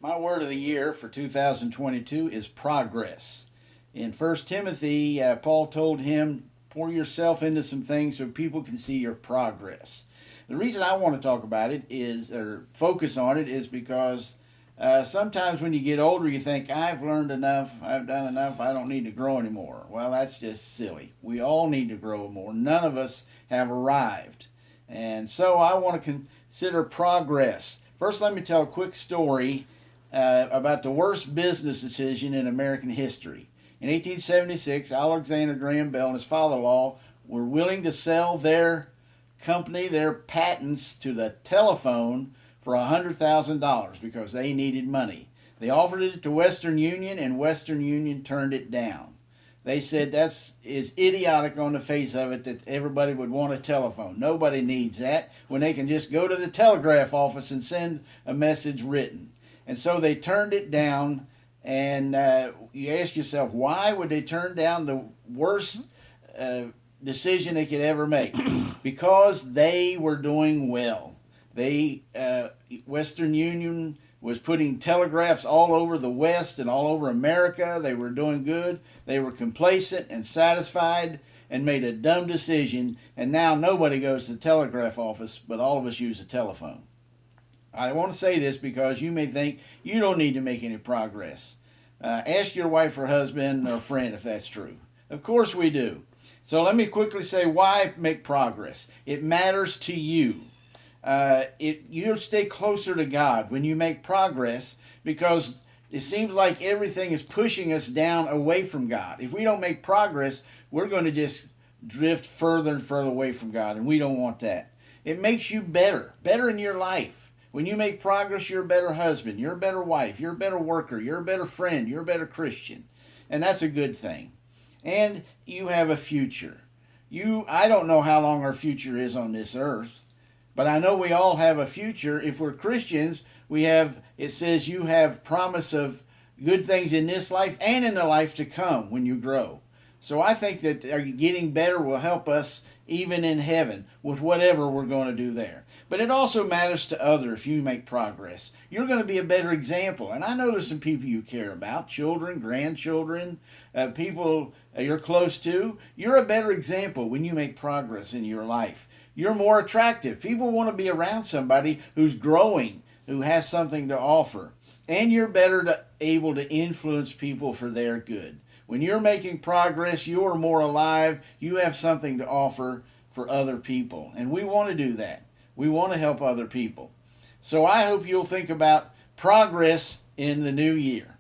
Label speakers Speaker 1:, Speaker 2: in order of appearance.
Speaker 1: My word of the year for 2022 is progress. In 1 Timothy, Paul told him, pour yourself into some things so people can see your progress. The reason I want to talk about it is, or focus on it, is because sometimes when you get older, you think, I've learned enough, I've done enough, I don't need to grow anymore. Well, that's just silly. We all need to grow more. None of us have arrived. And so I want to consider progress. First, let me tell a quick story about the worst business decision in American history. In 1876, Alexander Graham Bell and his father-in-law were willing to sell their company, their patents to the telephone for $100,000 because they needed money. They offered it to Western Union, and Western Union turned it down. They said is idiotic on the face of it that everybody would want a telephone. Nobody needs that when they can just go to the telegraph office and send a message written. And so they turned it down, and you ask yourself, why would they turn down the worst decision they could ever make? Because they were doing well. Western Union was putting telegraphs all over the West and all over America. They were doing good. They were complacent and satisfied and made a dumb decision, and now nobody goes to the telegraph office, but all of us use a telephone. I want to say this because you may think you don't need to make any progress. Ask your wife or husband or friend if that's true. Of course we do. So let me quickly say why make progress. It matters to you. You stay closer to God when you make progress because it seems like everything is pushing us down away from God. If we don't make progress, we're going to just drift further and further away from God, and we don't want that. It makes you better in your life. When you make progress, you're a better husband, you're a better wife, you're a better worker, you're a better friend, you're a better Christian. And that's a good thing. And you have a future. I don't know how long our future is on this earth, but I know we all have a future. If we're Christians, it says you have promise of good things in this life and in the life to come when you grow. So I think that getting better will help us even in heaven with whatever we're going to do there. But it also matters to others if you make progress. You're going to be a better example. And I know there's some people you care about, children, grandchildren, people you're close to. You're a better example when you make progress in your life. You're more attractive. People want to be around somebody who's growing, who has something to offer. And you're able to influence people for their good. When you're making progress, you're more alive. You have something to offer for other people. And we want to do that. We want to help other people. So I hope you'll think about progress in the new year.